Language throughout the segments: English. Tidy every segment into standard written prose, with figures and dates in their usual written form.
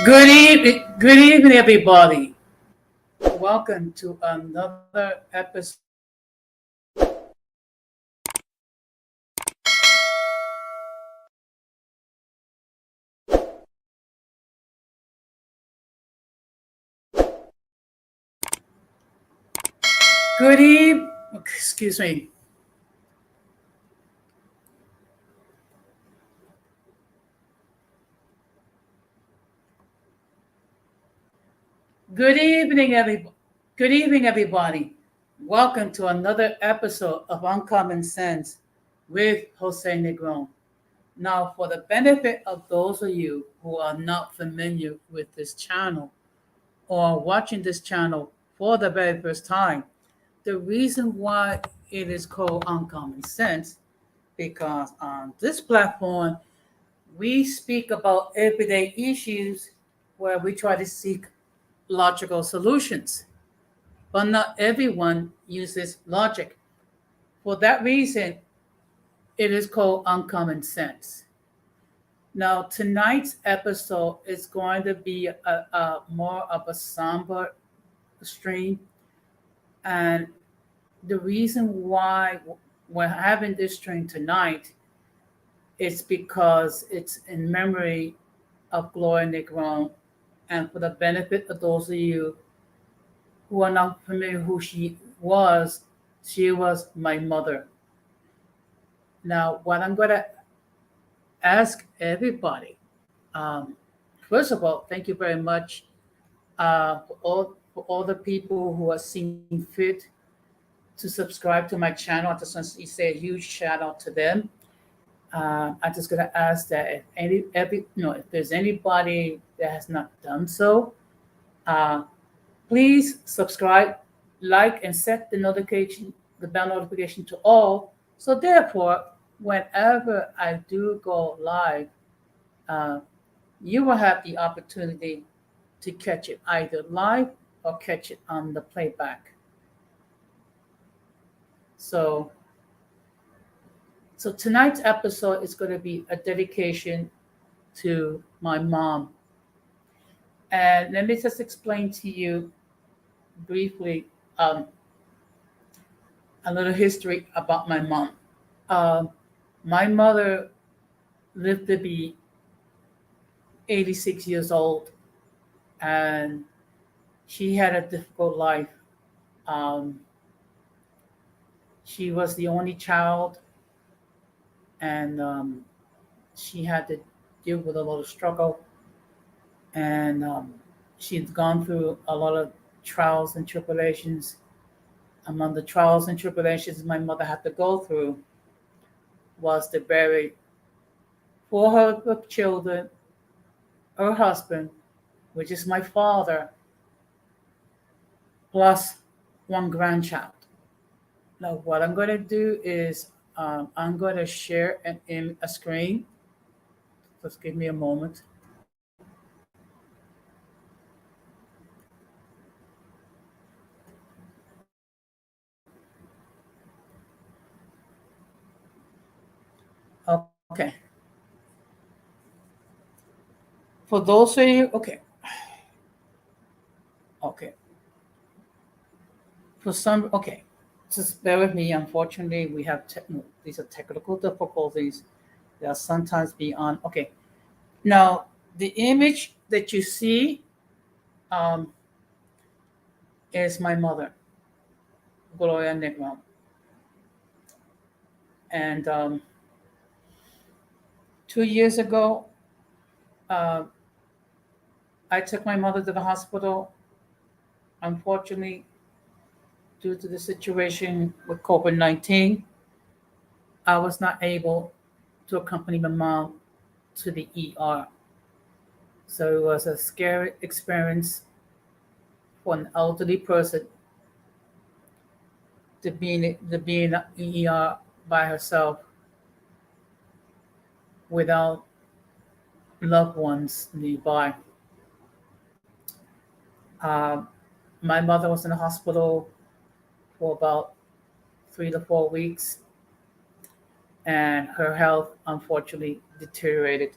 Good evening, everybody. Welcome to another episode. Good eve. Excuse me. Good evening, everybody. Good evening, everybody. Welcome to another episode of Uncommon Sense with Jose Negron. Now, for the benefit of those of you who are not familiar with this channel or watching this channel for the very first time, the reason why it is called Uncommon Sense because on this platform we speak about everyday issues where we try to seek logical solutions, but not everyone uses logic. For that reason, it is called Uncommon Sense. Now, tonight's episode is going to be a more of a somber stream, and the reason why we're having this stream tonight is because it's in memory of Gloria Negron, and for the benefit of those of you who are not familiar who she was my mother. Now, what I'm going to ask everybody, um, first of all, thank you very much for all the people who are seeing fit to subscribe to my channel. I just want to say a huge shout out to them. I'm just gonna ask that if if there's anybody that has not done so, uh, please subscribe, like, and set the bell notification to all. So therefore, whenever I do go live, uh, you will have the opportunity to catch it either live or catch it on the playback. So, so tonight's episode is going to be a dedication to my mom. And let me just explain to you briefly a little history about my mom. Um, my mother lived to be 86 years old, and she had a difficult life. Um, she was the only child, and she had to deal with a lot of struggle, and she'd gone through a lot of trials and tribulations. Among the trials and tribulations my mother had to go through was to bury four of her children, her husband, which is my father, plus one grandchild. Now, what I'm going to do is I'm going to share in a screen. Just give me a moment. Okay. For those of you, okay. Okay. Just bear with me. Unfortunately, we have these are technical difficulties. They are sometimes beyond. Okay. Now, the image that you see um, is my mother, Gloria Negron. And 2 years ago, uh, I took my mother to the hospital. Unfortunately, due to the situation with COVID-19, I was not able to accompany my mom to the ER. So it was a scary experience for an elderly person to be in an ER by herself without loved ones nearby. Um, my mother was in the hospital for about 3 to 4 weeks, and her health unfortunately deteriorated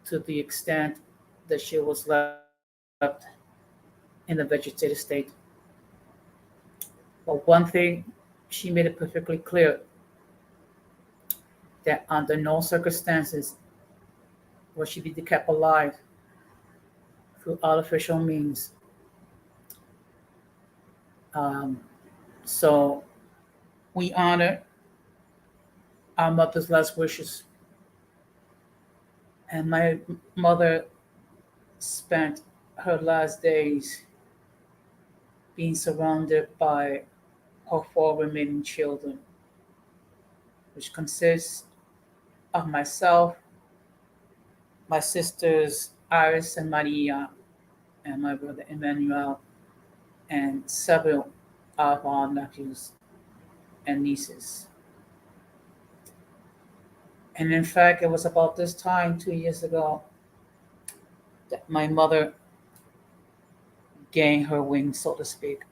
to the extent that she was left in a vegetative state. But one thing, she made it perfectly clear that under no circumstances will she be kept alive through artificial means. Um, so we honor our mother's last wishes. And my mother spent her last days being surrounded by her four remaining children, which consists of myself, my sisters Iris and Maria, and my brother Emmanuel, and several of our nephews and nieces. And in fact, it was about this time 2 years ago that my mother gained her wings, so to speak,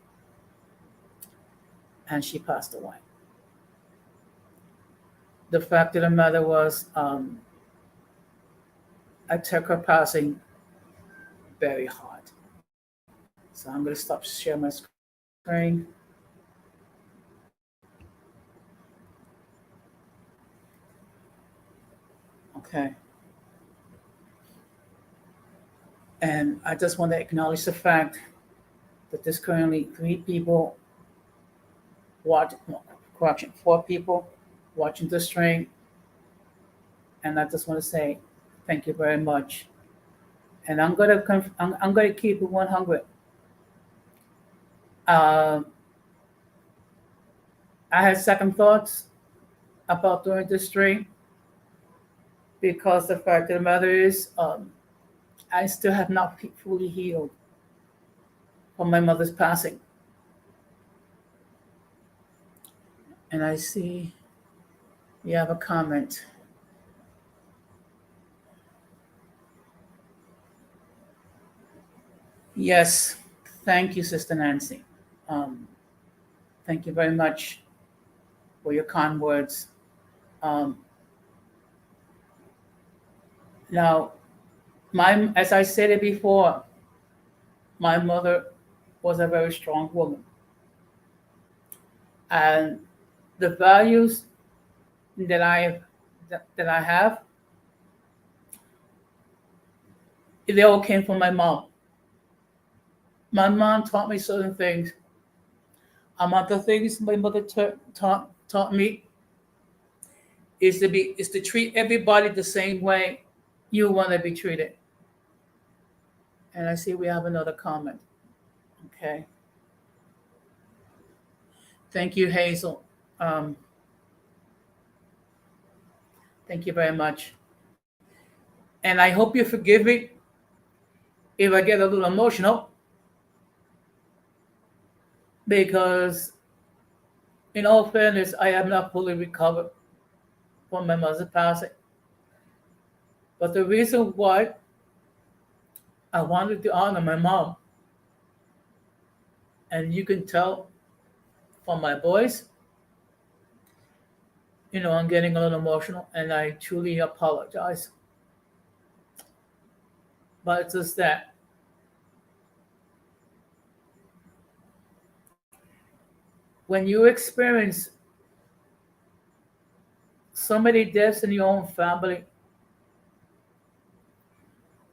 and she passed away. The fact of the matter was, I took her passing very hard. So I'm going to stop sharing my screen. Okay. And I just want to acknowledge the fact that there's currently 3 people watching, no, correction, 4 people watching the stream. And I just want to say thank you very much. And I'm gonna keep it 100. Um, I had second thoughts about doing this stream because the fact of the matter is, I still have not fully healed from my mother's passing. And I see we have a comment. Yes, thank you, Sister Nancy. Um, Thank you very much for your kind words. Um, Now, as I said it before, my mother was a very strong woman, and the values that I have, they all came from my mom. My mom taught me certain things. Among the things my mother taught me is to treat everybody the same way you want to be treated. And I see we have another comment. Okay, thank you, Hazel. Um, Thank you very much. And I hope you forgive me if I get a little emotional because, in all fairness, I have not fully recovered from my mother's passing. But the reason why I wanted to honor my mom, and you can tell from my voice, I'm getting a little emotional, and I truly apologize. But it's just that when you experience so many deaths in your own family,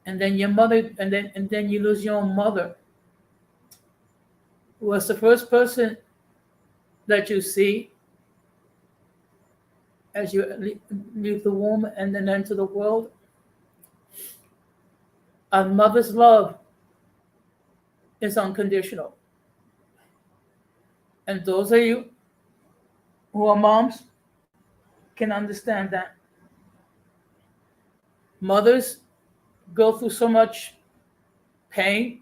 and then your mother, and then you lose your own mother, who was the first person that you see as you leave the womb and then enter the world. A mother's love is unconditional. And those of you who are moms can understand that. Mothers go through so much pain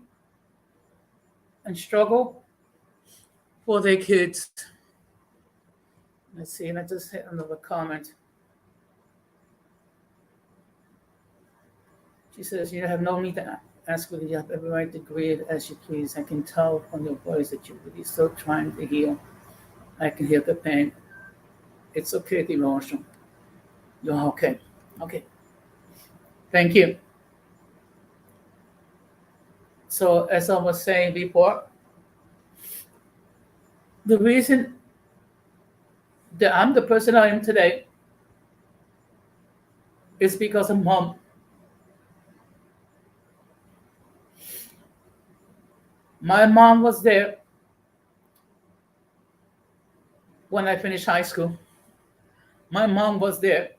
and struggle for their kids. Let's see, and I just hit another comment. She says, "You have no need to ask whether you have every right to grieve as you please. I can tell from your voice that you're really still trying to heal. I can hear the pain. It's okay, the emotion. You're okay. Okay. Thank you." So as I was saying before, the reason that I'm the person I am today is because of mom. My mom was there when I finished high school. My mom was there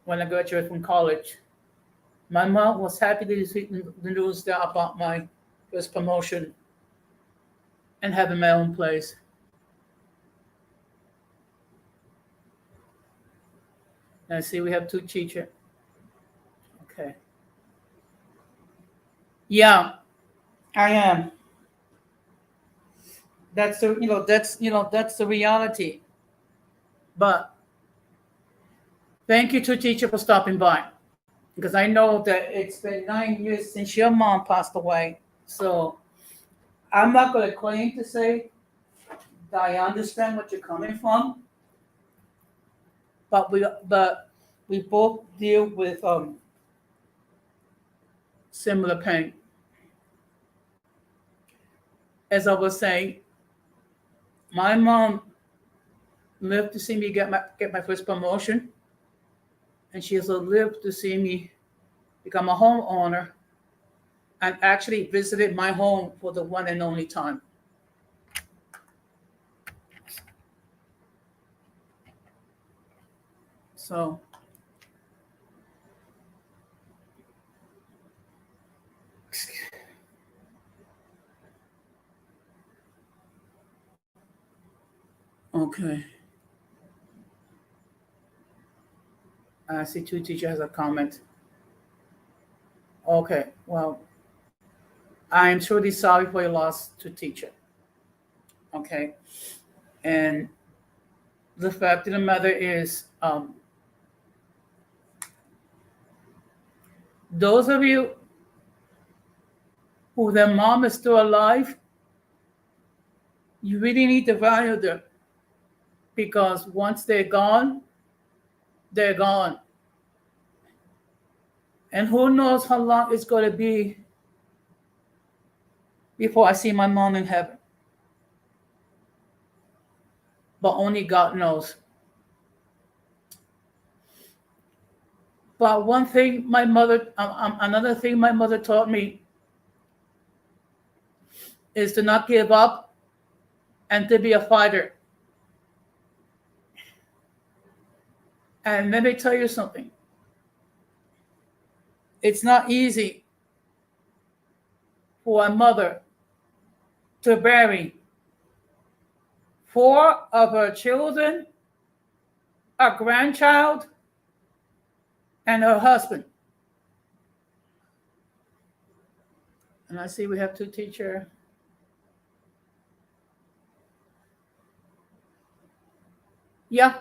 when I graduated from college. My mom was happy to see the news there about my first promotion and having my own place. And I see we have two teachers. Okay. Yeah, I am. That's the reality. But thank you to teacher for stopping by because I know that it's been 9 years since your mom passed away. So I'm not going to claim to say that I understand what you're coming from, but we both deal with similar pain. As I was saying, my mom lived to see me get my first promotion, and she also lived to see me become a homeowner and actually visited my home for the one and only time. So, okay. I see two teachers has a comment. Okay, well, I am truly sorry for your loss to teacher. Okay, and the fact of the matter is, those of you who their mom is still alive, you really need to value them because once they're gone, they're gone. And who knows how long it's going to be before I see my mom in heaven. But only God knows. But another thing my mother taught me is to not give up and to be a fighter. And let me tell you something. It's not easy for a mother to bury four of her children, a grandchild, and her husband. And I see we have two teachers. Yeah,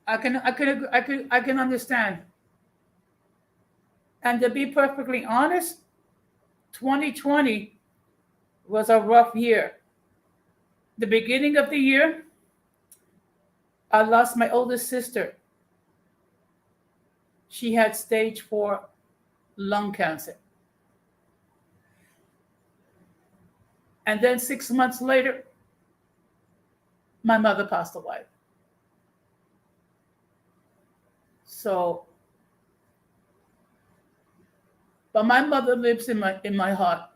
I can understand. And to be perfectly honest, 2020 was a rough year. The beginning of the year, I lost my oldest sister. She had stage 4 lung cancer. And then 6 months later, my mother passed away. So, but my mother lives in my heart.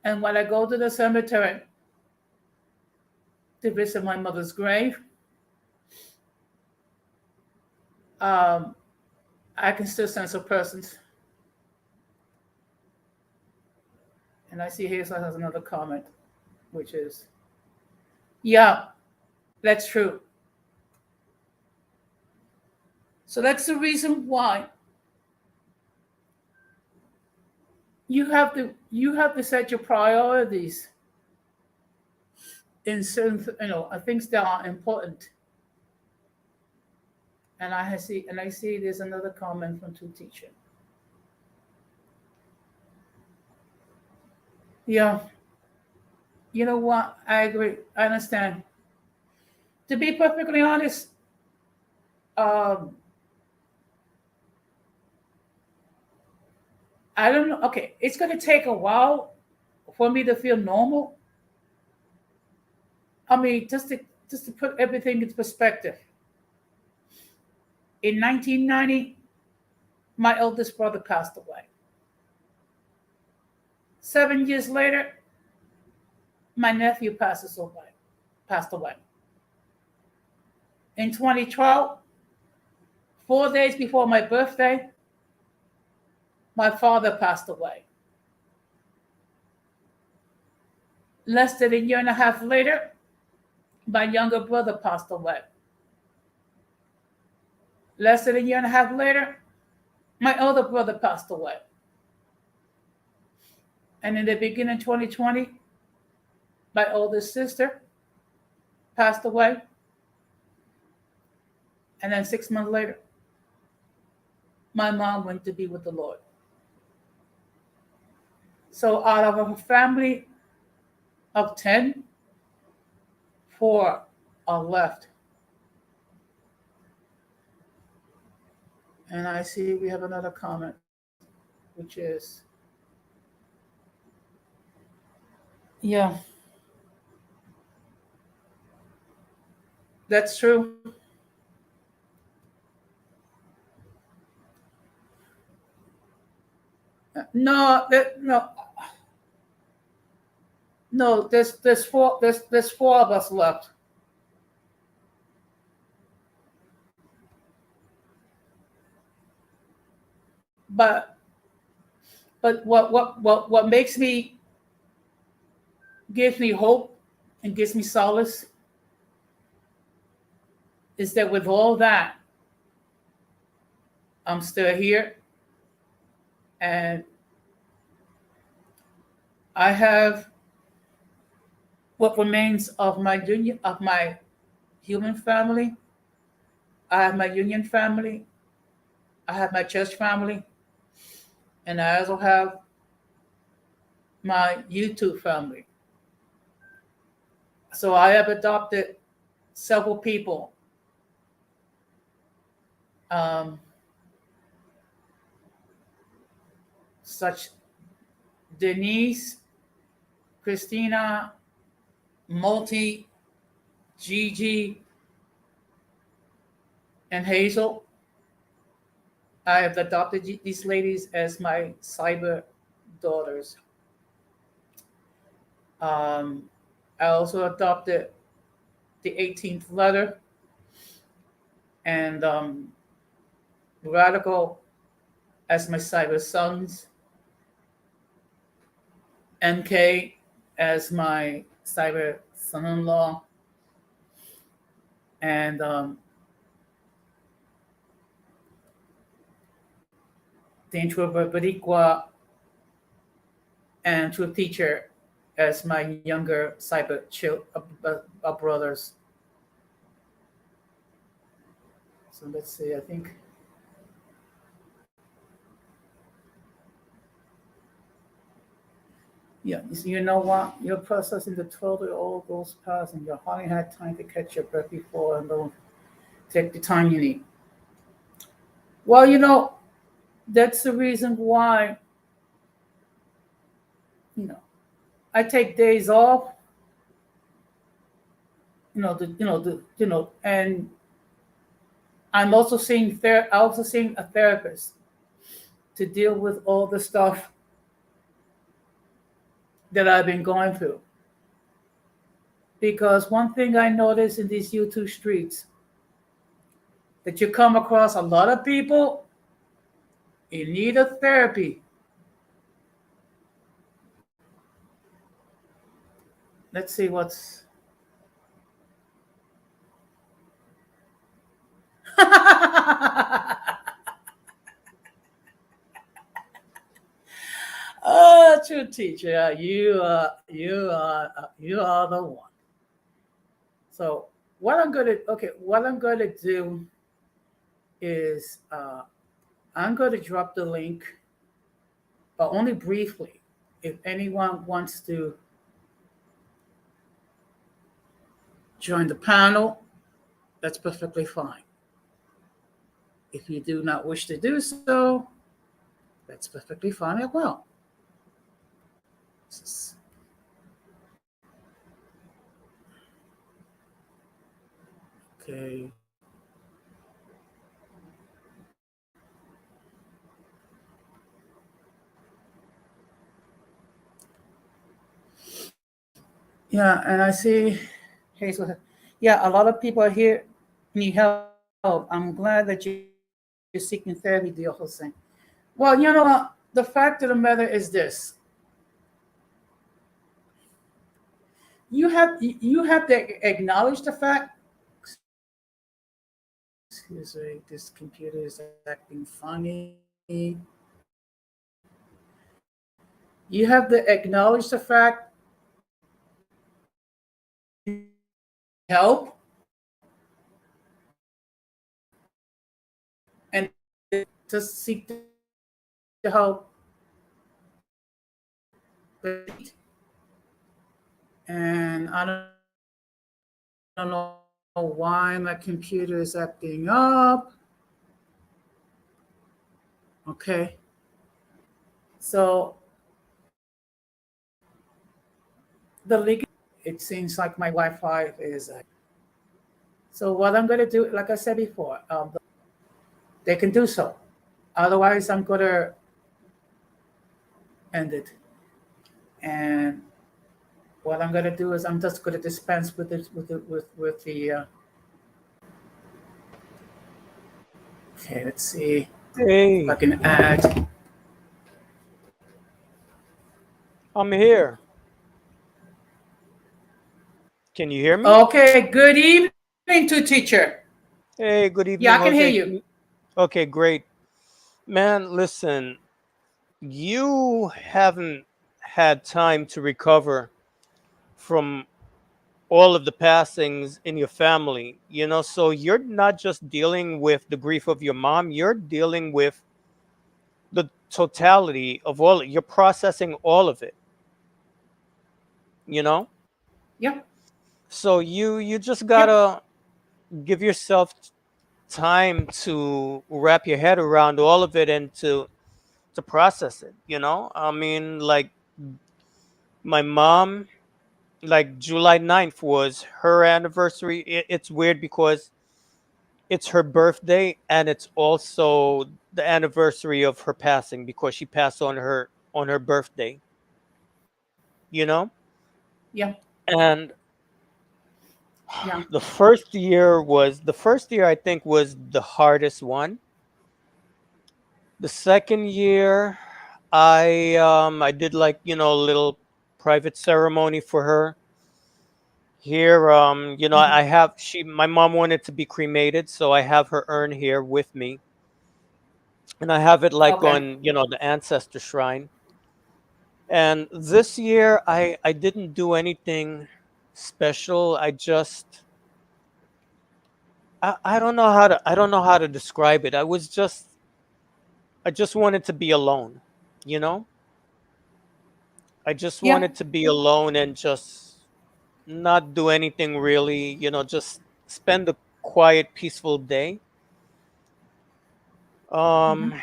And when I go to the cemetery to visit my mother's grave, um, I can still sense her presence. And I see Hazel has another comment, which is, yeah, that's true. So that's the reason why you have to set your priorities in certain things that are important. And I see there's another comment from two teacher. Yeah, you know what? I agree. I understand. To be perfectly honest, um, I don't know. Okay, it's going to take a while for me to feel normal. I mean, just to put everything into perspective. In 1990, my eldest brother passed away. 7 years later, my nephew passed away. In 2012, 4 days before my birthday, my father passed away. Less than a year and a half later, my younger brother passed away. Less than a year and a half later, my older brother passed away. And in the beginning of 2020, my oldest sister passed away. And then 6 months later, my mom went to be with the Lord. So out of a family of 10, 4 are left. And I see we have another comment, which is, yeah, that's true. No, no, no. There's four of us left. But what makes me gives me hope and gives me solace is that with all that, I'm still here, and I have what remains of my human family. I have my union family. I have my church family, and I also have my YouTube family. So I have adopted several people. Um, such Denise, Christina, Multi, Gigi, and Hazel. I have adopted these ladies as my cyber daughters. I also adopted the 18th letter and Radical as my cyber sons, MK as my cyber son-in-law, and the introvert Boricua and Truth Teacher as my younger cyber brothers. So let's see, I think. Yeah, you know what? You're processing the 12-year-old goes past and you hardly had time to catch your breath before and don't take the time you need. Well, that's the reason why, I take days off, and I'm also seeing a therapist to deal with all the stuff that I've been going through. Because one thing I notice in these YouTube streets, that you come across a lot of people in need of therapy. Let's see what's. Oh, true teacher, you are the one. So what I'm going to do is I'm going to drop the link, but only briefly. If anyone wants to join the panel, that's perfectly fine. If you do not wish to do so, That's perfectly fine as well. Okay. Yeah, and I see Hazel. Yeah, a lot of people are here need help. I'm glad that you're seeking therapy, dear Jose. Well, the fact of the matter is this: you have to acknowledge the fact. Excuse me, this computer is acting funny. You have to acknowledge the fact help and to seek the help and I don't know why my computer is acting up. Okay, so the leak. It seems like my Wi-Fi is. So what I'm gonna do, like I said before, they can do so. Otherwise, I'm gonna end it. And what I'm gonna do is I'm just gonna dispense with it with the. Okay, let's see if I Hey, can add. I'm here. Can you hear me? Okay, good evening to teacher. Hey, good Yeah, I evening, can hear Jose. you. Okay, great. Man, listen, you haven't had time to recover from all of the passings in your family, so you're not just dealing with the grief of your mom, you're dealing with the totality of you're processing all of it, you know? Yep. So you just Yep. gotta give yourself time to wrap your head around all of it and to process it. I mean, like, my mom, like, July 9th was her anniversary. It's weird because it's her birthday and it's also the anniversary of her passing because she passed on her birthday you know Yeah. and Yeah. the first year I think was the hardest one. The second year, I did, like, a little private ceremony for her here. Hmm. I have she my mom wanted to be cremated, so I have her urn here with me, and I have it, like, Okay. on, the ancestor shrine. And this year I didn't do anything special. I don't know how to describe it. I just wanted to be alone, you know? I just Yeah. wanted to be alone and just not do anything really, just spend a quiet, peaceful day. Hmm. Um,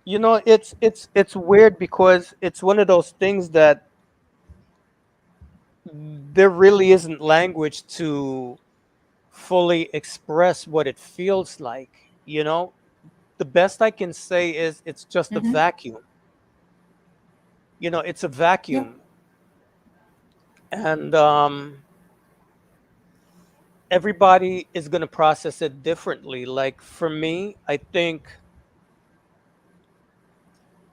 it's weird because it's one of those things that there really isn't language to fully express what it feels like. The best I can say is it's just a Hmm. vacuum. It's a Yeah. vacuum. And everybody is going to process it differently. Like, for me, I think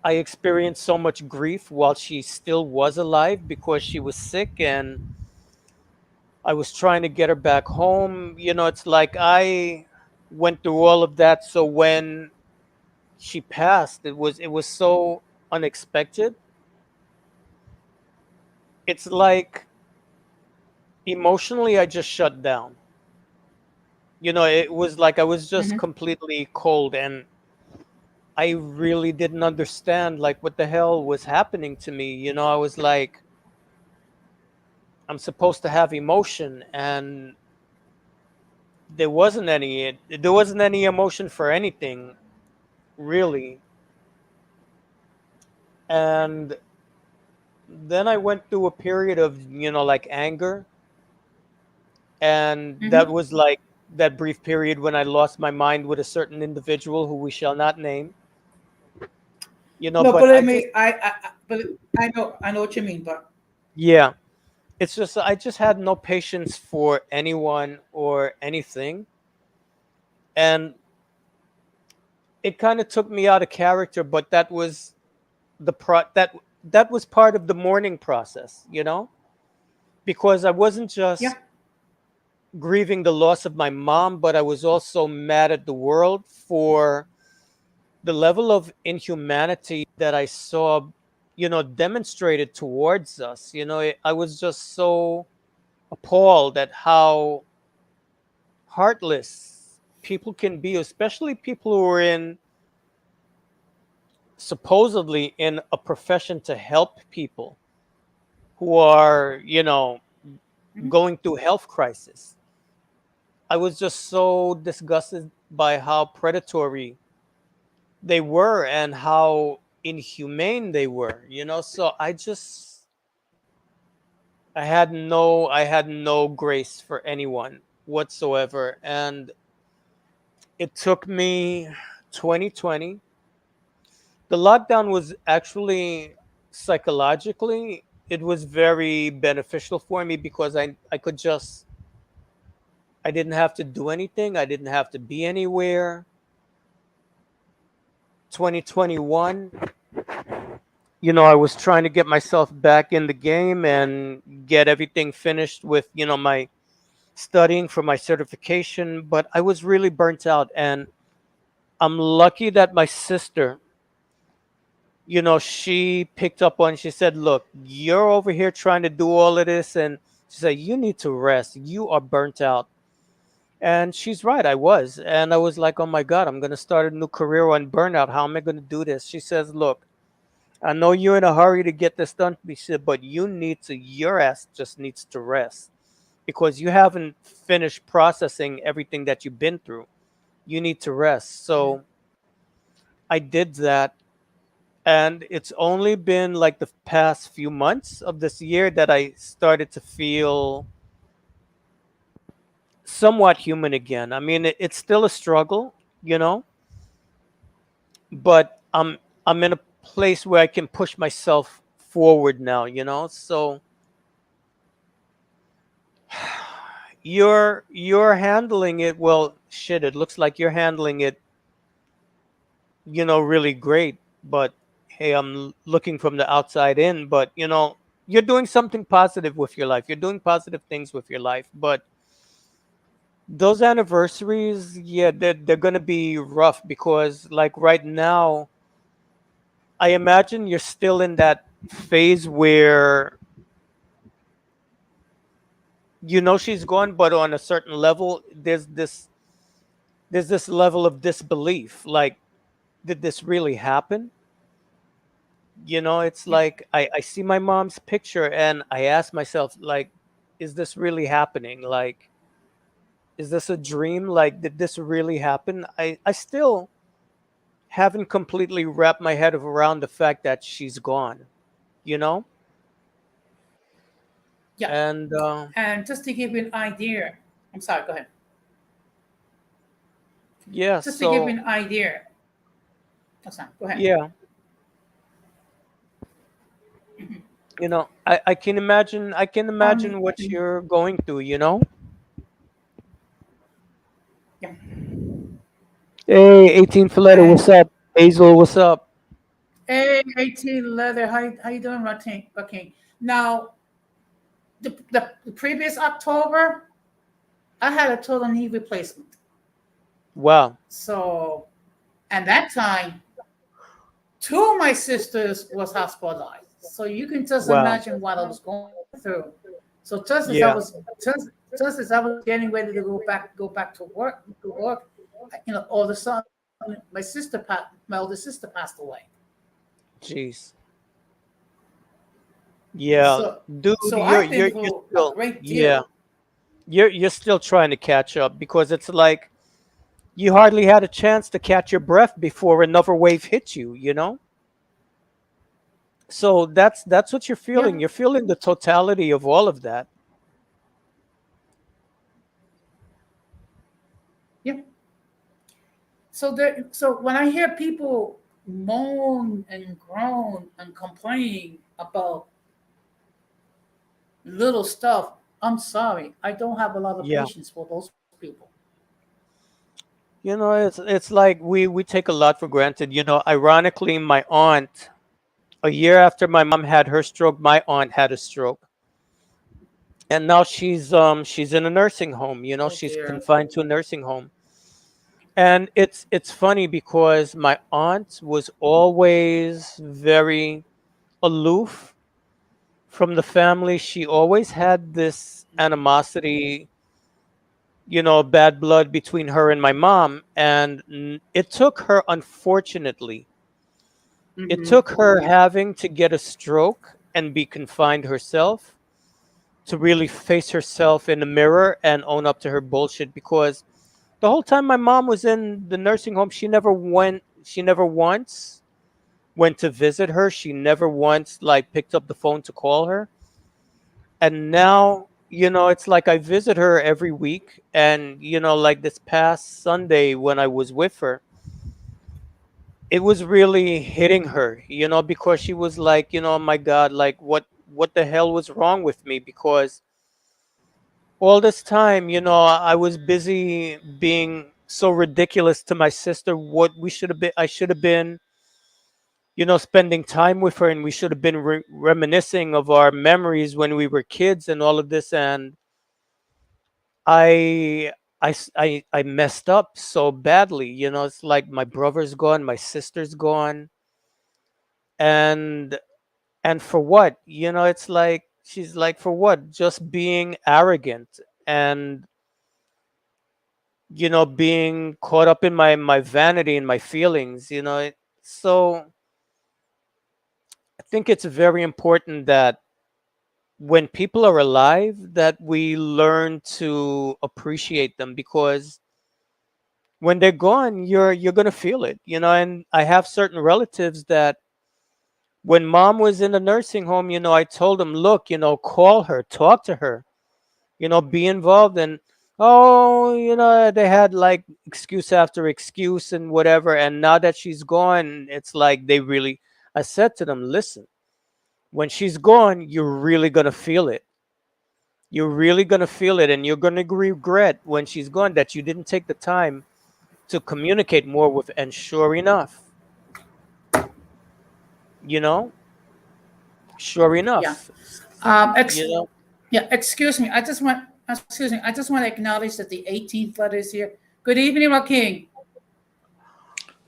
I experienced so much grief while she still was alive because she was sick and I was trying to get her back home. It's like I went through all of that, so when she passed, it was so unexpected. It's like, emotionally I just shut down. It was like I was just Hmm. completely cold, and I really didn't understand, like, what the hell was happening to me. I was like, I'm supposed to have emotion, and there wasn't any emotion for anything, really. And then I went through a period of, like anger. And that Mm-hmm. was like that brief period when I lost my mind with a certain individual who we shall not name, No, but I believe just, me, but I know what you mean, but yeah, it's just, I just had no patience for anyone or anything. And it kind of took me out of character, but that was that was part of the mourning process, because I wasn't yeah, just grieving the loss of my mom, but I was also mad at the world for the level of inhumanity that I saw, demonstrated towards us. I was just so appalled at how heartless people can be, especially people who are in supposedly in a profession to help people who are, mm-hmm. going through health crisis. I was just so disgusted by how predatory they were and how inhumane they were, so I had no grace for anyone whatsoever. And it took me 2020. The lockdown was actually, psychologically, it was very beneficial for me because I didn't have to do anything. I didn't have to be anywhere. 2021, I was trying to get myself back in the game and get everything finished with, my studying for my certification, but I was really burnt out. And I'm lucky that my sister, she picked up on, she said, "Look, you're over here trying to do all of this." And she said, "You need to rest. You are burnt out." And she's right, I was. And I was like, "Oh my God, I'm going to start a new career on burnout. How am I going to do this?" She says, "Look, I know you're in a hurry to get this done," she said, "but your ass just needs to rest because you haven't finished processing everything that you've been through. You need to rest." Yeah, So I did that. And it's only been like the past few months of this year that I started to feel somewhat human again. I mean, it's still a struggle, you know, but I'm in a place where I can push myself forward now, So you're handling it well. Shit, it looks like you're handling it, really great. But hey, I'm looking from the outside in, but you're doing something positive with your life. You're doing positive things with your life. But those anniversaries, yeah, they're gonna be rough because like right now, I imagine you're still in that phase where she's gone, but on a certain level, there's this level of disbelief. Like, did this really happen? It's yeah, like I see my mom's picture and I ask myself, like, is this really happening? Like, is this a dream? Like, did this really happen? I still haven't completely wrapped my head around the fact that she's gone, you know? yeah. And And just to give you an idea, I'm sorry, go ahead. yeah, Just to give you so an idea, that's not. Go ahead. yeah, I can imagine what Mhm. you're going through, Yeah, Hey, 18th letter, and what's up? Hazel, what's up? hey, 18 leather, how you doing, Ratin? Okay, now the previous October, I had a total knee replacement. Wow. So, and that time, two of my sisters was hospitalized. So you can just Wow. imagine what I was going through. So just as I Yeah. was just as I was getting ready to go back to work, all of a sudden my older sister passed away. Jeez. Yeah, So dude, so you're I've been you're you're through a still, great yeah, deal. you're still trying to catch up because it's like you hardly had a chance to catch your breath before another wave hit you, So that's what you're Yeah, feeling. You're feeling the totality of all of that. yeah. So when I hear people moan and groan and complain about little stuff, I'm sorry. I don't have a lot of Yeah. patience for those people. It's like we take a lot for granted. Ironically, my aunt, a year after my mom had her stroke, my aunt had a stroke. And now she's in a nursing home. Oh She's dear. confined to a nursing home. And it's funny because my aunt was always very aloof from the family. She always had this animosity, bad blood between her and my mom. And it took her, unfortunately, it Mm-hmm. took her having to get a stroke and be confined herself to really face herself in the mirror and own up to her bullshit, because the whole time my mom was in the nursing home, she never once went to visit her. She never once like picked up the phone to call her. And now, it's like I visit her every week. And, like this past Sunday when I was with her, it was really hitting her, because she was like, "Oh my God, like what the hell was wrong with me?" Because all this time, I was busy being so ridiculous to my sister. What we should have been, I should have been, spending time with her, and we should have been reminiscing of our memories when we were kids and all of this. And I, I messed up so badly. It's like my brother's gone, my sister's gone, and for what? It's like she's like, for what? Just being arrogant and being caught up in my vanity and my feelings. So I think it's very important that when people are alive, that we learn to appreciate them, because when they're gone, you're gonna feel it. And I have certain relatives that when mom was in the nursing home, I told them, look, call her, talk to her, be involved. And oh, they had like excuse after excuse and whatever. And now that she's gone, it's like they really, I said to them, listen, when she's gone, you're really going to feel it. You're really going to feel it. And you're going to regret when she's gone that you didn't take the time to communicate more with. And sure enough, you know, sure Yeah. enough, Um, you ex- know, yeah. Excuse me. Excuse me. I just want to acknowledge that the 18th letter is here. Good evening, Joaquin.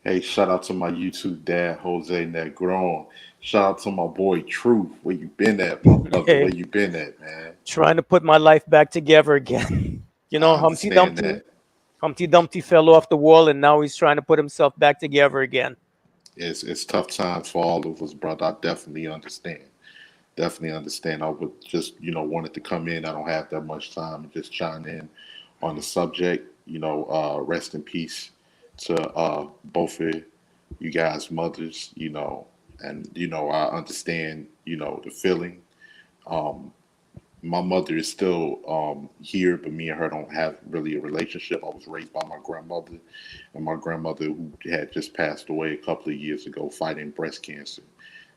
Hey, shout out to my YouTube dad, Jose Negron. Shout out to my boy Truth. Where you been at, my brother? Where you been at, man? trying to put my life back together again. I Humpty understand Dumpty, that. Humpty Dumpty fell off the wall, and now he's trying to put himself back together again. It's tough times for all of us, brother. I definitely understand. Definitely understand. I would just, wanted to come in. I don't have that much time and just chime in on the subject. Rest in peace to both of you guys' mothers, and I understand, the feeling. Um, my mother is still here, but me and her don't have really a relationship. I was raised by my grandmother, and my grandmother, who had just passed away a couple of years ago, fighting breast cancer.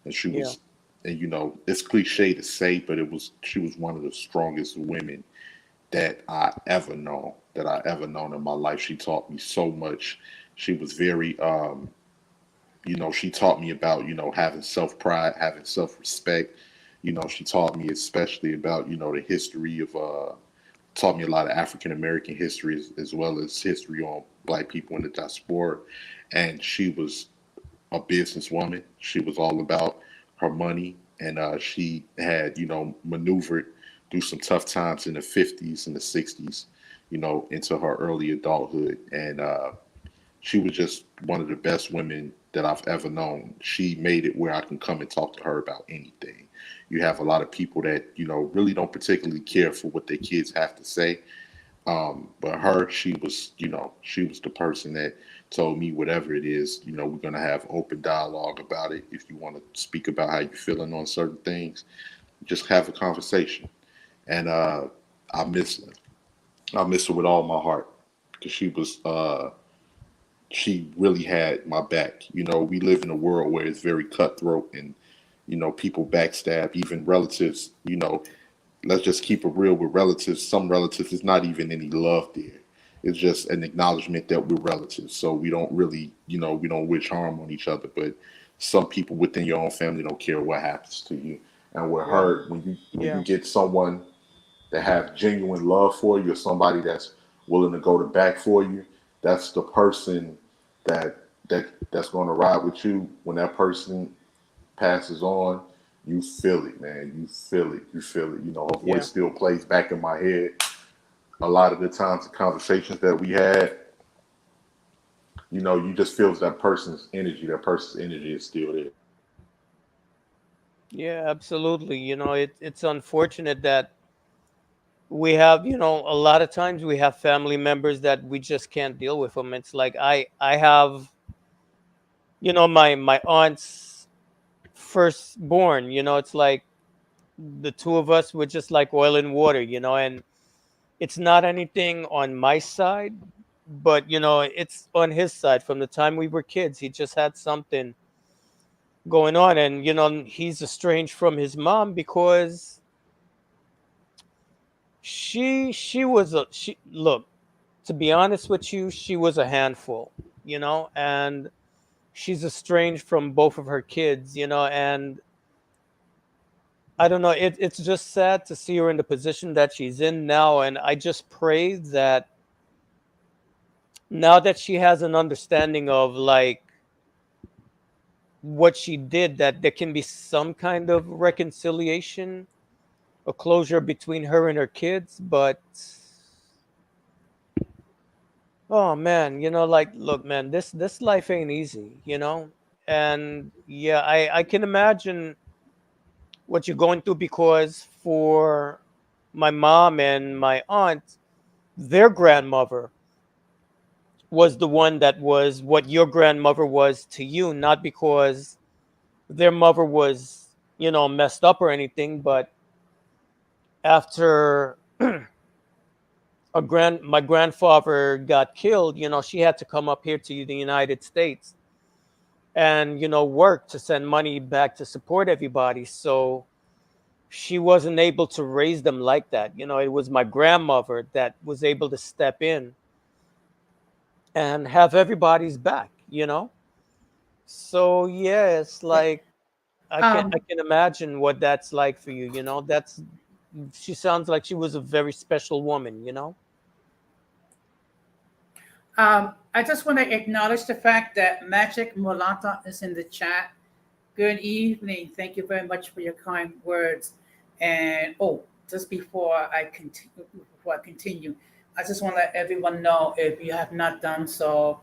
And she Yeah, was, and it's cliche to say, but she was one of the strongest women that I ever known in my life. She taught me so much. She was very, she taught me about, having self pride, having self respect. She taught me especially about, the history of, taught me a lot of African American history as well as history on black people in the diaspora. And she was a businesswoman. She was all about her money, and she had, maneuvered through some tough times in the 50s and the 60s, into her early adulthood. And she was just one of the best women that I've ever known. She made it where I can come and talk to her about anything. You have a lot of people that, really don't particularly care for what their kids have to say, But her, she was, she was the person that told me whatever it is, we're gonna have open dialogue about it. If you want to speak about how you're feeling on certain things, just have a conversation. And I miss her. I miss her with all my heart because she really had my back. We live in a world where it's very cutthroat and people backstab even relatives. Let's just keep it real with relatives. Some relatives, it's not even any love there. It's just an acknowledgement that we're relatives. So we don't really, we don't wish harm on each other. But some people within your own family don't care what happens to you. And we're Yeah. hurt when you Yeah. get someone that have genuine love for you, or somebody that's willing to go to back for you. That's the person that that's going to ride with you when that person passes on. You feel it, man. You feel it. You feel it. Her Yeah. voice still plays back in my head. A lot of the times, the conversations that we had, you just feel that person's energy. That person's energy is still there. Yeah, absolutely. It's unfortunate that we have, a lot of times we have family members that we just can't deal with them. It's like I have, my aunt's firstborn, it's like the two of us were just like oil and water, and it's not anything on my side, but it's on his side. From the time we were kids, he just had something going on, and he's estranged from his mom because she was a she look, to be honest with you, she was a handful, and she's estranged from both of her kids, and I don't know, it's just sad to see her in the position that she's in now, and I just pray that now that she has an understanding of like what she did, that there can be some kind of reconciliation, a closure between her and her kids. But oh man, like, look, man, this life ain't easy, and yeah, I can imagine what you're going through, because for my mom and my aunt, their grandmother was the one that was what your grandmother was to you, not because their mother was, messed up or anything, but after my grandfather got killed, she had to come up here to the United States and, work to send money back to support everybody. So she wasn't able to raise them like that. It was my grandmother that was able to step in and have everybody's back, So yeah, it's like I can imagine what that's like for you, That's she sounds like she was a very special woman. I just want to acknowledge the fact that Magic Mulata is in the chat. Good evening. Thank you very much for your kind words. And just before I continue, I just want to let everyone know, if you have not done so,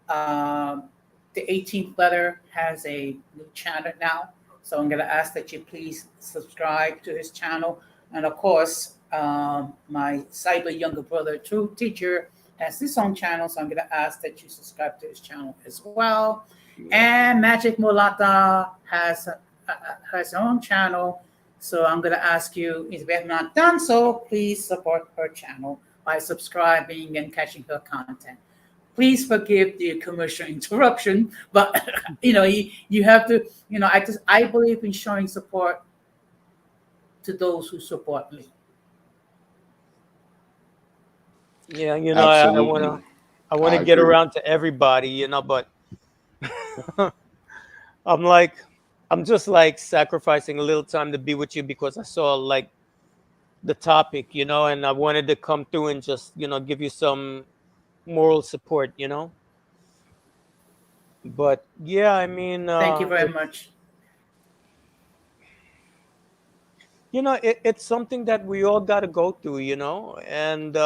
um, the 18th letter has a new channel now. So I'm going to ask that you please subscribe to his channel. And of course, my cyber younger brother, True Teacher, has his own channel. So I'm going to ask that you subscribe to his channel as well. Yeah. And Magic Mulata has her own channel. So I'm going to ask you, if you have not done so, please support her channel by subscribing and catching her content. Please forgive the commercial interruption, but you have to, I believe in showing support to those who support me. Yeah, Absolutely. I want to I get agree. around to everybody, but I'm like I'm just like sacrificing a little time to be with you because I saw like the topic, and I wanted to come through and just, give you some moral support. But yeah, I mean, Thank you very much. it's something that we all got to go through, and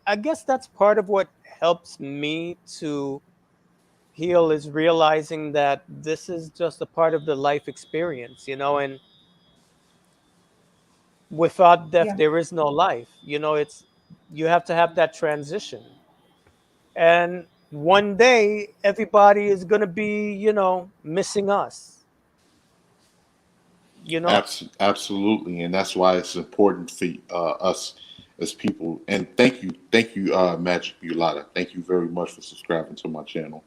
I guess that's part of what helps me to heal, is realizing that this is just a part of the life experience, and without death Yeah. there is no life. It's You have to have that transition. And one day, everybody is going to be, missing us, you know? Absolutely, and that's why it's important for us as people. And thank you, Magic Mulata. Thank you very much for subscribing to my channel.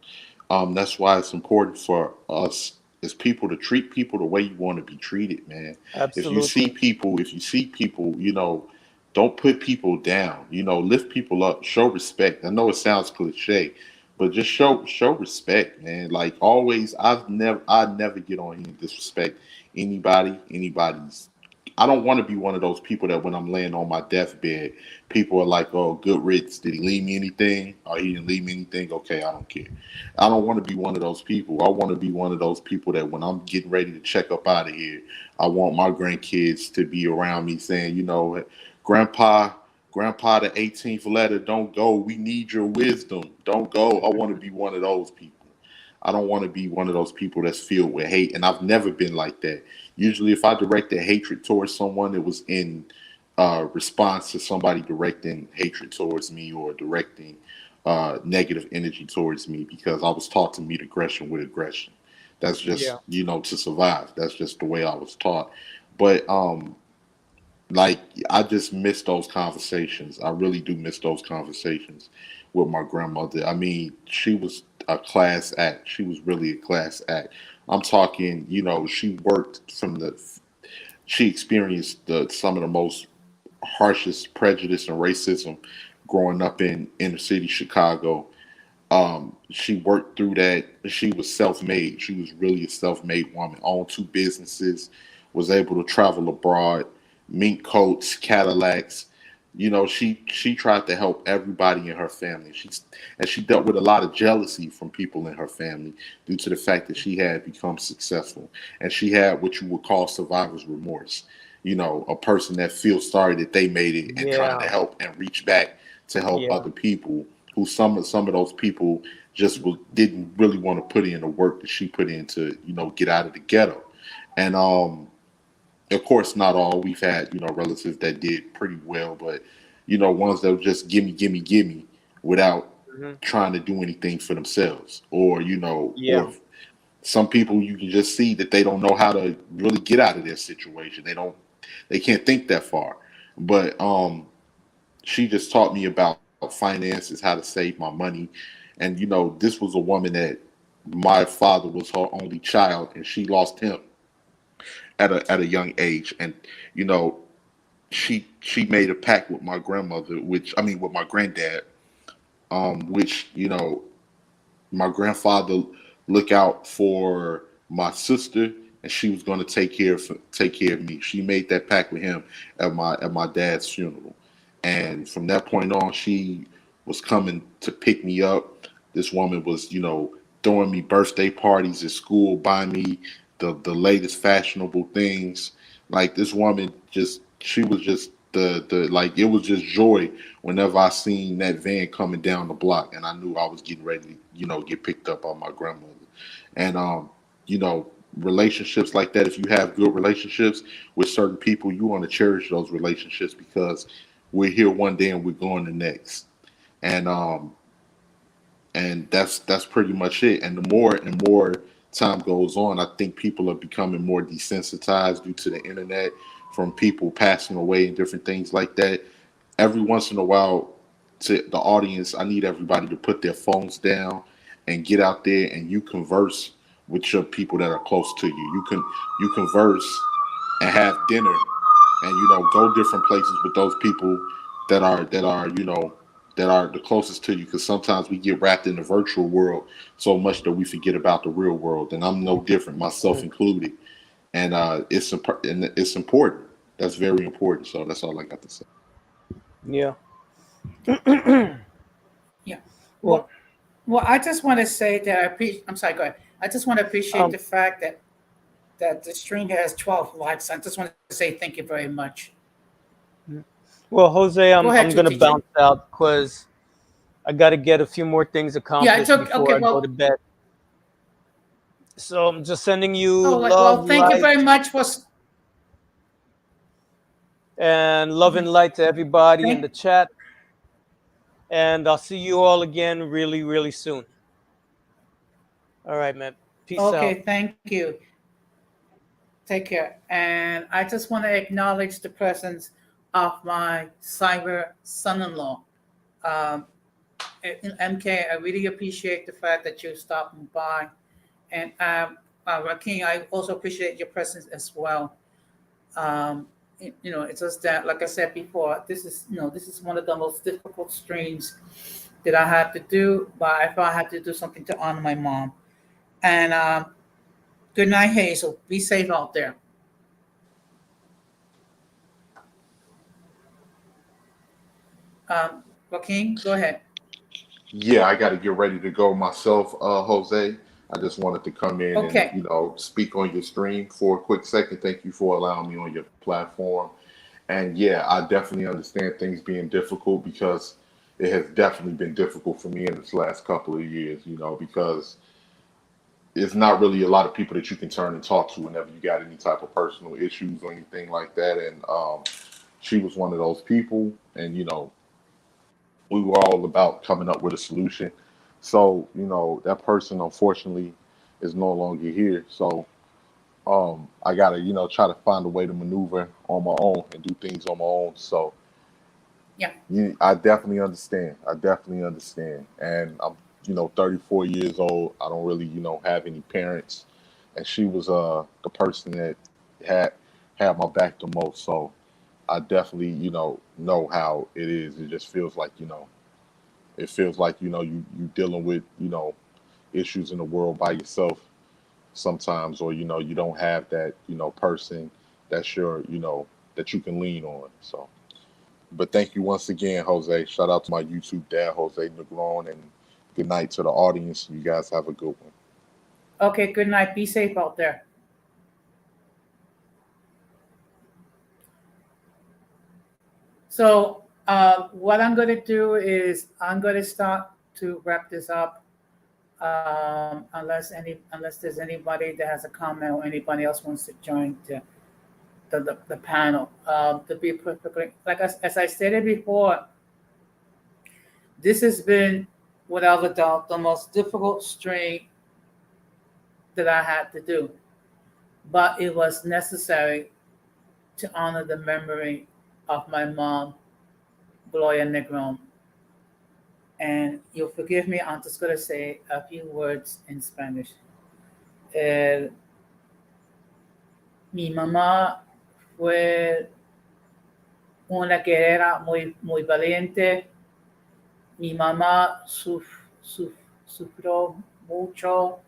That's why it's important for us as people to treat people the way you want to be treated, man. Absolutely. If you see people, don't put people down. Lift people up, show respect. I know it sounds cliche, but just show respect, man. Like always, I never get on here and disrespect anybody's. I don't want to be one of those people that when I'm laying on my deathbed, people are like, "Oh, good riddance. Did he leave me anything? Or he didn't leave me anything? Okay, I don't care." I don't want to be one of those people. I want to be one of those people that when I'm getting ready to check up out of here, I want my grandkids to be around me saying, Grandpa, Grandpa, the 18th letter, don't go. We need your wisdom. Don't go. I want to be one of those people. I don't want to be one of those people that's filled with hate. And I've never been like that. Usually, if I directed hatred towards someone, it was in response to somebody directing hatred towards me or directing negative energy towards me because I was taught to meet aggression with aggression. That's just, Yeah. to survive. That's just the way I was taught. But like I just miss those conversations. I really do miss those conversations with my grandmother. I mean, she was a class act. She was really a class act. I'm talking, she worked she experienced some of the most harshest prejudice and racism growing up in inner city Chicago. She worked through that. She was self-made. She was really a self-made woman. Owned two businesses, was able to travel abroad, mink coats, Cadillacs. She tried to help everybody in her family. She dealt with a lot of jealousy from people in her family due to the fact that she had become successful, and she had what you would call survivor's remorse. A person that feels sorry that they made it and trying to Yeah. help and reach back to help Yeah. other people who some of those people just didn't really want to put in the work that she put in to get out of the ghetto. And of course, not all. We've had relatives that did pretty well, but ones that were just gimme, gimme, gimme without Mhm. trying to do anything for themselves, or Yeah. some people you can just see that they don't know how to really get out of their situation. They can't think that far. But she just taught me about finances, how to save my money. And this was a woman that my father was her only child and she lost him at a young age. And you know, she made a pact with my grandmother, which I mean with my granddad, which my grandfather look out for my sister, and she was going to take care of me. She made that pact with him at my dad's funeral, and from that point on, she was coming to pick me up. This woman was, throwing me birthday parties at school, buying me the latest fashionable things. Like this woman, she was just the like it was just joy whenever I seen that van coming down the block, and I knew I was getting ready to, get picked up by my grandmother. And relationships like that, if you have good relationships with certain people, you want to cherish those relationships because we're here one day and we're going the next. And that's pretty much it. And the more and more time goes on, I think people are becoming more desensitized due to the internet, from people passing away and different things like that. Every once in a while, to the audience, I need everybody to put their phones down and get out there and you converse with your people that are close to you. You converse and have dinner and go different places with those people that are the closest to you, because sometimes we get wrapped in the virtual world so much that we forget about the real world, and I'm no different, myself Mhm. included. And it's important. That's very important. So that's all I got to say. Yeah. Yeah. Well, Well, I just want to say that I appreciate. I'm sorry. Go ahead. I just want to appreciate um, the fact that the stream has 12 likes. I just want to say thank you very much. well, Jose, Go ahead, I'm too, gonna TJ. bounce out because I got to get a few more things Yeah, it's accomplished okay. before Okay. I go to Well, bed. So I'm just sending you oh, love, well, thank you light, very much and love mhm. and light to everybody in the thank. chat. And I'll see you all again really, really soon. All right, man. Peace out. Okay, thank you. Take care. And I just want to acknowledge the presence of my cyber son-in-law. Um, MK, I really appreciate the fact that you stopped by. And Rakim, I also appreciate your presence as well. It's just that, like I said before, this is one of the most difficult streams that I had to do, but I thought I had to do something to honor my mom. And good night, Hazel. Be safe out there. Joaquin, go ahead. Yeah, I got to get ready to go myself, Jose. I just wanted to come in and Okay. speak on your stream for a quick second. Thank you for allowing me on your platform. And yeah, I definitely understand things being difficult because it has definitely been difficult for me in this last couple of years. Because it's not really a lot of people that you can turn and talk to whenever you got any type of personal issues or anything like that. And she was one of those people, and we were all about coming up with a solution. So, that person unfortunately is no longer here. So, I gotta, try to find a way to maneuver on my own and do things on my own. So, Yeah. I definitely understand. I definitely understand. And I'm, 34 years old. I don't really, have any parents. And she was the person that had had my back the most. So I definitely, know how it is. It just feels like, it feels like, you dealing with, issues in the world by yourself sometimes, or, you don't have that, person that's your, that you can lean on. So, but thank you once again, Jose. Shout out to my YouTube dad, Jose Negron, and good night to the audience. You guys have a good one. Okay, good night. Be safe out there. So, what I'm going to do is I'm going to start to wrap this up. Unless there's anybody that has a comment or anybody else wants to join the panel. To be perfectly, as I stated before, this has been, without a doubt, the most difficult stream that I had to do. But it was necessary to honor the memory of my mom, Gloria Negron. And you'll forgive me, I'm just going to say a few words in Spanish. Eh, Mi mamá fue una guerrera muy valiente. Mi mamá sufrió mucho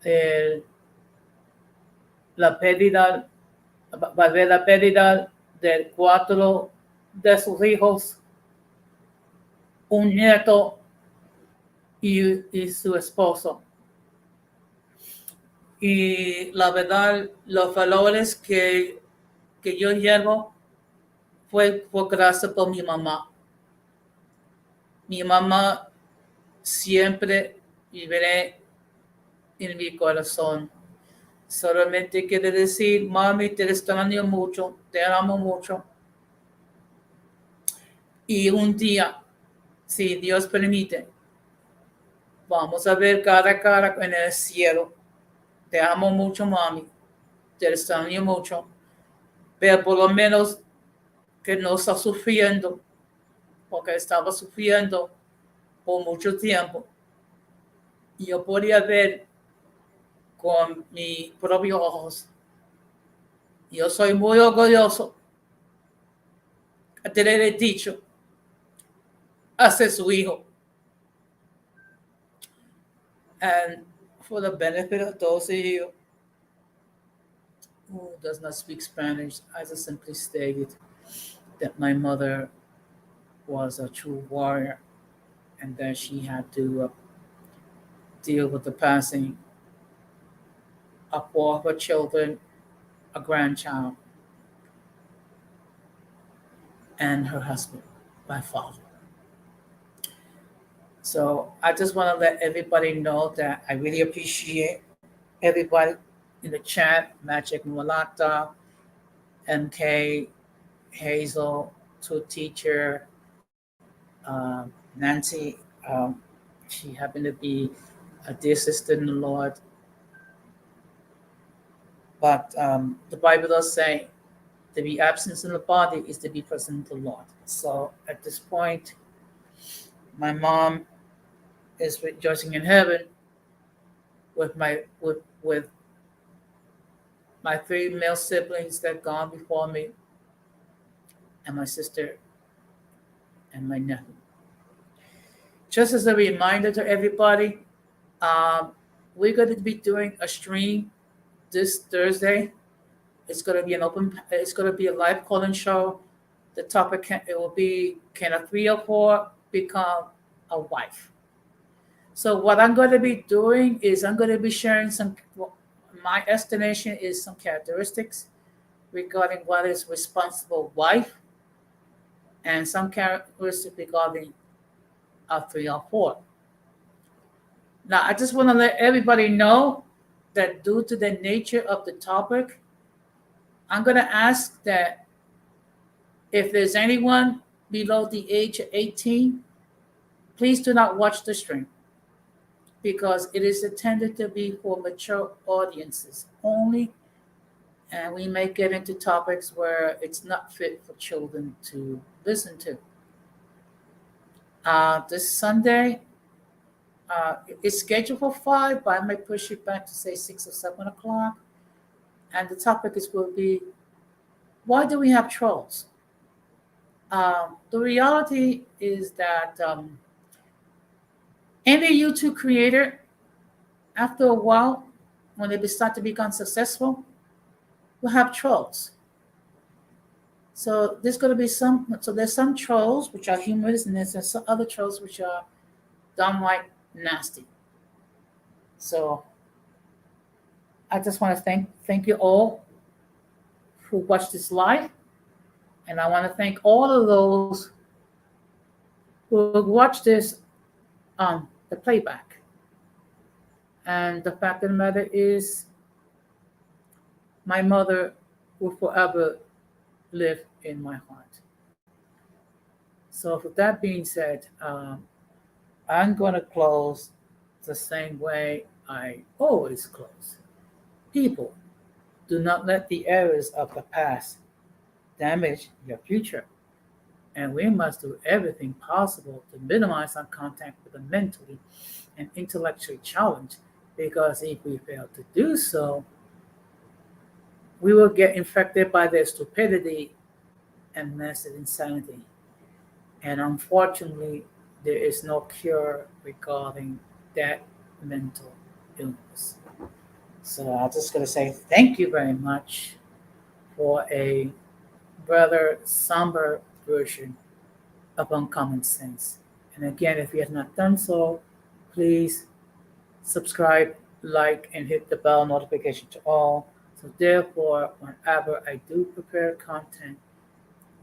eh, la pérdida, la pérdida de cuatro de sus hijos, un nieto y su esposo. Y la verdad, los valores que yo llevo fue por gracias por mi mamá. Mi mamá siempre viviré en mi corazón. Solamente quiero decir, mami, te extraño mucho, te amo mucho. Y un día, si Dios permite, vamos a ver cara a cara en el cielo. Te amo mucho, mami, te extraño mucho. Pero por lo menos que no está sufriendo, porque estaba sufriendo por mucho tiempo. Y yo podía ver con mis propios ojos. Yo soy muy orgulloso de tener dicho hacia su hijo. And for the benefit of those of you who does not speak Spanish, I just simply stated that my mother was a true warrior and that she had to deal with the passing of four of her children, a grandchild, and her husband, my father. So I just want to let everybody know that I really appreciate everybody in the chat, Magic Mulata, MK, Hazel, to teacher, Nancy, she happened to be a dear sister in the Lord. But the Bible does say to be absent in the body is to be present in the Lord. So at this point, my mom is rejoicing in heaven with my three male siblings that gone before me, and my sister and my nephew. Just as a reminder to everybody, um, we're going to be doing a stream this Thursday. It's going to be It's going to be a live call-in show. The topic it will be, can a 304 become a wife? So what I'm going to be doing is I'm going to be sharing my estimation is some characteristics regarding what is responsible wife, and some characteristics regarding a 304. Now, I just want to let everybody know that due to the nature of the topic, I'm going to ask that if there's anyone below the age of 18, please do not watch the stream because it is intended to be for mature audiences only, and we may get into topics where it's not fit for children to listen to. This Sunday, it's scheduled for 5, but I may push it back to say 6 or 7 o'clock. And the topic will be, why do we have trolls? The reality is that any YouTube creator, after a while, when they start to become successful, will have trolls. So there's some trolls which are humorous, and there's some other trolls which are downright nasty. So I just want to thank you all who watched this live, and I want to thank all of those who watched this on the playback. And the fact of the matter is, my mother will forever live in my heart. So with that being said, I'm going to close the same way I always close. People, do not let the errors of the past damage your future. And we must do everything possible to minimize our contact with the mentally and intellectually challenged, because if we fail to do so, we will get infected by their stupidity and massive insanity. And unfortunately, there is no cure regarding that mental illness. So I'm just going to say thank you very much for a rather somber version of Uncommon Sense. And again, if you have not done so, please subscribe, like, and hit the bell notification to all. So therefore, whenever I do prepare content,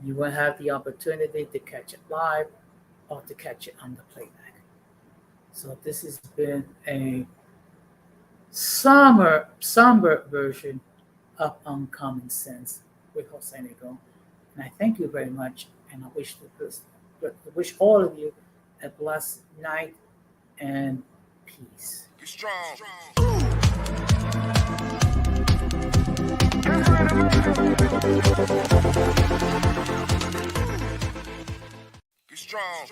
you will have the opportunity to catch it live or to catch it on the playback. So this has been a somber version of Uncommon Sense with Jose Negron. And I thank you very much, and I wish all of you a blessed night and peace. Be strong. Be strong.